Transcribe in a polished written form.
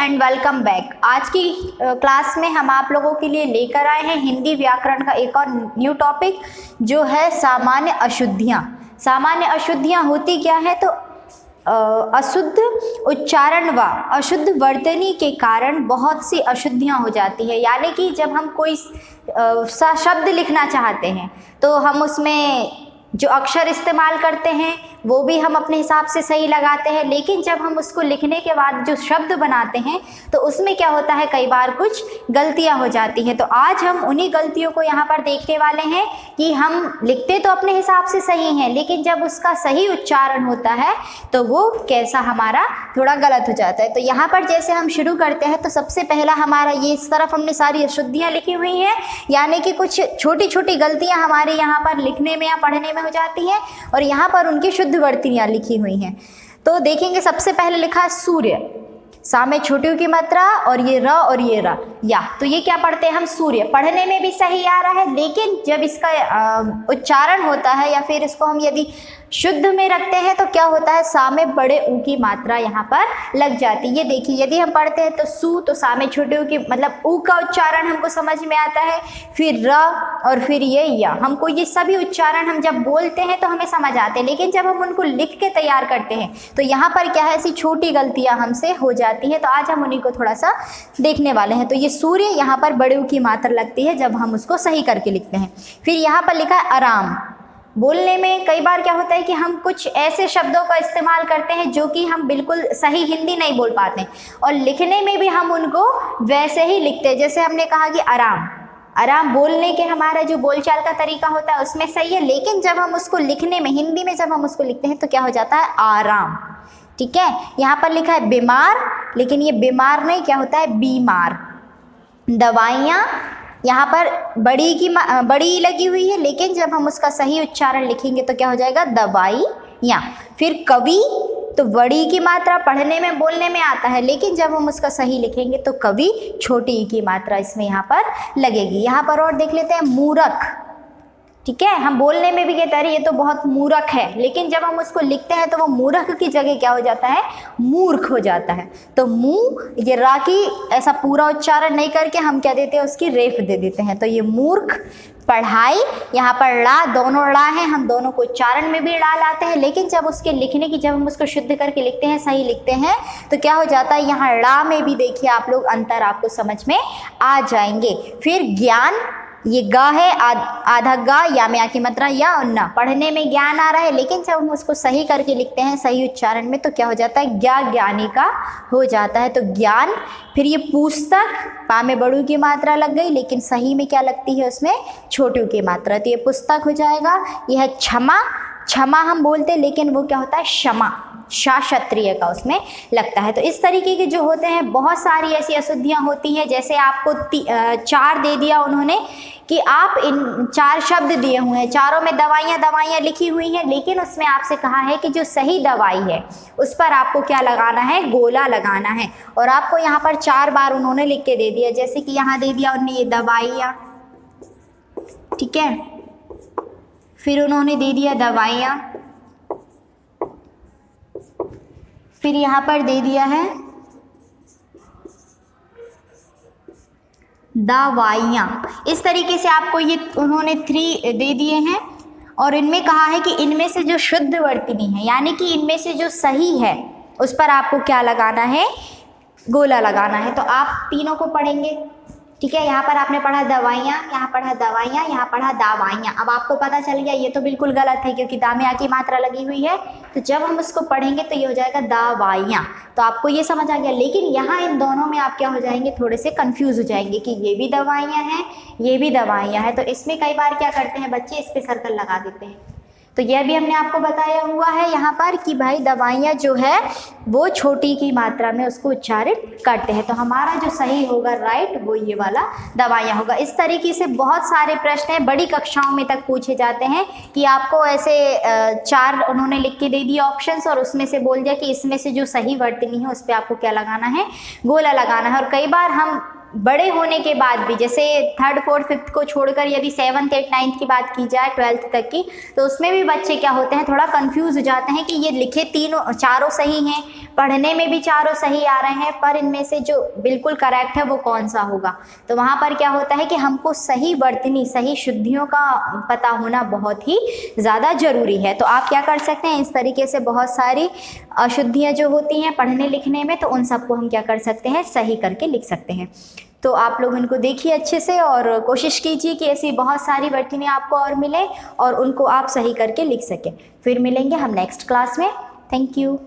And welcome back. आज की class में हम आप लोगों के लिए लेकर आए हैं हिंदी व्याकरण का एक और न्यू टॉपिक जो है सामान्य अशुद्धियाँ। सामान्य अशुद्धियाँ होती क्या है तो अशुद्ध उच्चारण व अशुद्ध वर्तनी के कारण बहुत सी अशुद्धियाँ हो जाती है। यानी कि जब हम कोई सा शब्द लिखना चाहते हैं तो हम उसमें जो अक्षर इस्तेमाल करते हैं वो भी हम अपने हिसाब से सही लगाते हैं, लेकिन जब हम उसको लिखने के बाद जो शब्द बनाते हैं तो उसमें क्या होता है, कई बार कुछ गलतियां हो जाती हैं। तो आज हम उन्हीं गलतियों को यहाँ पर देखने वाले हैं कि हम लिखते तो अपने हिसाब से सही हैं, लेकिन जब उसका सही उच्चारण होता है तो वो कैसा हमारा थोड़ा गलत हो जाता है। तो यहाँ पर जैसे हम शुरू करते हैं तो सबसे पहला हमारा ये इस तरफ हमने सारी अशुद्धियाँ लिखी हुई हैं, यानी कि कुछ छोटी छोटी गलतियाँ हमारे यहाँ पर लिखने में या पढ़ने में हो जाती हैं और यहाँ पर उनकी शुद्ध वर्तनियाँ लिखी हुई हैं। तो देखेंगे सबसे पहले लिखा है सूर्य, सा में छोटी की मात्रा और ये र और ये र या, तो ये क्या पढ़ते हैं हम सूर्य। पढ़ने में भी सही आ रहा है, लेकिन जब इसका उच्चारण होता है या फिर इसको हम यदि शुद्ध में रखते हैं तो क्या होता है, सा में बड़े ऊ की मात्रा यहाँ पर लग जाती है। ये देखिए यदि हम पढ़ते हैं तो सू, तो सा में छोटे ऊ की मतलब ऊ का उच्चारण हमको समझ में आता है, फिर र और फिर ये या, हमको ये सभी उच्चारण हम जब बोलते हैं तो हमें समझ आते हैं, लेकिन जब हम उनको लिख के तैयार करते हैं तो यहाँ पर क्या है, ऐसी छोटी गलतियाँ हमसे हो जाती है। तो आज हम उन्हीं को थोड़ा सा देखने वाले हैं। तो ये सूर्य यहाँ पर बड़े ऊ की मात्रा लगती है जब हम उसको सही करके लिखते हैं। फिर यहाँ पर लिखा है आराम। बोलने में कई बार क्या होता है कि हम कुछ ऐसे शब्दों का इस्तेमाल करते हैं जो कि हम बिल्कुल सही हिंदी नहीं बोल पाते और लिखने में भी हम उनको वैसे ही लिखते हैं। जैसे हमने कहा कि आराम, आराम बोलने के हमारा जो बोलचाल का तरीका होता है उसमें सही है, लेकिन जब हम उसको लिखने में हिंदी में जब हम उसको लिखते हैं तो क्या हो जाता है, आराम। ठीक है, यहाँ पर लिखा है बीमार, लेकिन ये बीमार नहीं, क्या होता है, बीमार। दवाइयाँ, यहाँ पर बड़ी लगी हुई है, लेकिन जब हम उसका सही उच्चारण लिखेंगे तो क्या हो जाएगा, दवाई या। फिर कवि, तो बड़ी की मात्रा पढ़ने में बोलने में आता है, लेकिन जब हम उसका सही लिखेंगे तो कवि छोटी की मात्रा इसमें यहाँ पर लगेगी। यहाँ पर और देख लेते हैं मूर्ख। ठीक है, हम बोलने में भी कहते हैं ये तो बहुत मूर्ख है, लेकिन जब हम उसको लिखते हैं तो वो मूर्ख की जगह क्या हो जाता है, मूर्ख हो जाता है। तो मुंह, ये रा की ऐसा पूरा उच्चारण नहीं करके हम क्या देते हैं, उसकी रेफ दे देते हैं। तो ये मूर्ख। पढ़ाई, यहाँ पर ला, दोनों ला है, हम दोनों को उच्चारण में भी ला लाते हैं, लेकिन जब उसके लिखने की, जब हम उसको शुद्ध करके लिखते हैं, सही लिखते हैं तो क्या हो जाता है, यहाँ ला में भी देखिए आप लोग अंतर आपको समझ में आ जाएंगे। फिर ज्ञान, ये ग है, आधा ग, या में आ की मात्रा या और ना, पढ़ने में ज्ञान आ रहा है, लेकिन जब हम उसको सही करके लिखते हैं सही उच्चारण में तो क्या हो जाता है, ज्ञानी का हो जाता है। तो ज्ञान। फिर ये पुस्तक, पा में बड़ू की मात्रा लग गई, लेकिन सही में क्या लगती है, उसमें छोटू की मात्रा, तो ये पुस्तक हो जाएगा। यह है क्षमा, क्षमा हम बोलते हैं लेकिन वो क्या होता है, क्षमा, शा क्षत्रिय का उसमें लगता है। तो इस तरीके के जो होते हैं बहुत सारी ऐसी अशुद्धियाँ होती हैं। जैसे आपको 4 दे दिया उन्होंने कि आप इन 4 शब्द दिए हुए हैं, चारों में दवाइयाँ लिखी हुई हैं, लेकिन उसमें आपसे कहा है कि जो सही दवाई है उस पर आपको क्या लगाना है, गोला लगाना है। और आपको यहाँ पर 4 बार उन्होंने लिख के दे दिया, जैसे कि यहाँ दे दिया उन्होंने ये दवाइयाँ, ठीक है, फिर उन्होंने दे दिया दवाइयाँ, फिर यहाँ पर दे दिया है दवाइयाँ। इस तरीके से आपको ये उन्होंने 3 दे दिए हैं और इनमें कहा है कि इनमें से जो शुद्ध वर्तनी है, यानी कि इनमें से जो सही है उस पर आपको क्या लगाना है, गोला लगाना है। तो आप तीनों को पढ़ेंगे। ठीक है, यहाँ पर आपने पढ़ा दवाइयाँ, यहाँ पढ़ा दवाइयाँ, यहाँ पढ़ा दवाइयाँ। अब आपको पता चल गया ये तो बिल्कुल गलत है क्योंकि दा में आ की मात्रा लगी हुई है, तो जब हम उसको पढ़ेंगे तो ये हो जाएगा दवाइयाँ। तो आपको ये समझ आ गया, लेकिन यहाँ इन दोनों में आप क्या हो जाएंगे, थोड़े से कंफ्यूज हो जाएंगे कि ये भी दवाइयाँ हैं, ये भी दवाइयाँ हैं। तो इसमें कई बार क्या करते हैं बच्चे, इस पर सर्कल लगा देते हैं। तो यह भी हमने आपको बताया हुआ है यहाँ पर कि भाई दवाइयाँ जो है वो छोटी की मात्रा में उसको उच्चारित करते हैं। तो हमारा जो सही होगा राइट वो ये वाला दवाइयाँ होगा। इस तरीके से बहुत सारे प्रश्न हैं, बड़ी कक्षाओं में तक पूछे जाते हैं कि आपको ऐसे 4 उन्होंने लिख के दे दिए ऑप्शंस और उसमें से बोल दिया कि इसमें से जो सही वर्तनी है उस पर आपको क्या लगाना है, गोला लगाना है। और कई बार हम बड़े होने के बाद भी, जैसे 3rd 4th 5th को छोड़कर यदि 7th 8th 9th की बात की जाए 12th तक की, तो उसमें भी बच्चे क्या होते हैं, थोड़ा कंफ्यूज हो जाते हैं कि ये लिखे चारों सही हैं, पढ़ने में भी चारों सही आ रहे हैं, पर इनमें से जो बिल्कुल करेक्ट है वो कौन सा होगा। तो वहाँ पर क्या होता है कि हमको सही वर्तनी, सही शुद्धियों का पता होना बहुत ही ज़्यादा ज़रूरी है। तो आप क्या कर सकते हैं, इस तरीके से बहुत सारी अशुद्धियाँ जो होती हैं पढ़ने लिखने में, तो उन सबको हम क्या कर सकते हैं, सही करके लिख सकते हैं। तो आप लोग इनको देखिए अच्छे से और कोशिश कीजिए कि ऐसी बहुत सारी वर्तनी आपको और मिले और उनको आप सही करके लिख सकें। फिर मिलेंगे हम नेक्स्ट क्लास में। Thank you.